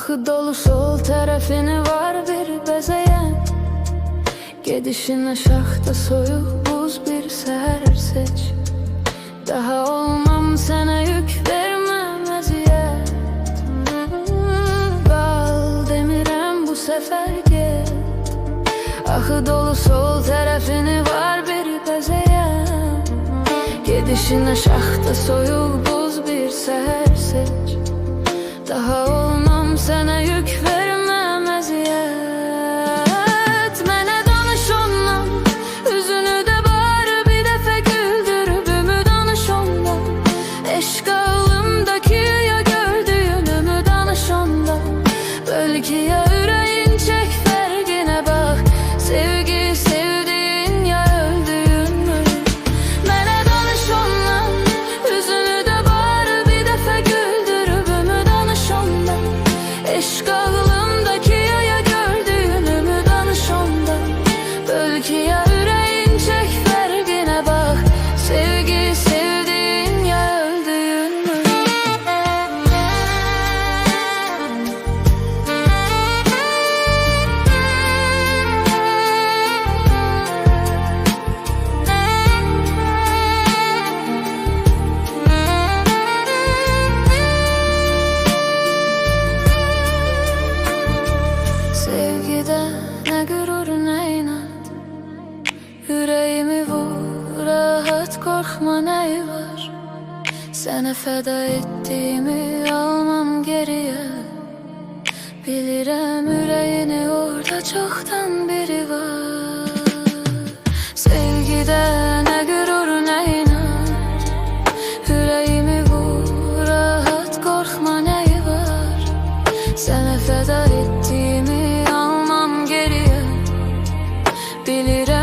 Akı dolu sol tarafını var bir bezeyen. Gedişine şaxta soyuq buz bir seher seç. Daha olmam sana yük vermem əziyyət. Qal demirəm bu sefer get. Akı dolu sol tarafını var bir bezeyen. Gedişine şaxta soyuq buz bir seher seç. Daha olmam sana yük vermem əziyyət. Mənə danış ondan, üzünü də bari bir dəfə güldürübümü danış ondan. Eşq ağlımdaki ya gördüyünümü danış ondan. Belki ya yüreğin çek fərqinə bax. Sevgi sevdiğin ya öldüyün mü? Mənə danış ondan, üzünü də bari bir dəfə güldürübümü danış ondan. Eşq ağlımdaki ya gördüğünümü danış ondan. Belki ya yüreğin çek fərqinə bax. Sevgi sevdiğin ya öldüyün mü? Sevgide ne gurur ne inat. Yüreğimi vur, rahat korkma ne var. Sana feda ettiğimi almam geriye. Bilirəm yüreğini orada çoktan biri var. Sevgide ne gurur ne inat. Yüreğimi vur, rahat korkma ne var. Sana feda ettiğimi almam geriye. Bilirəm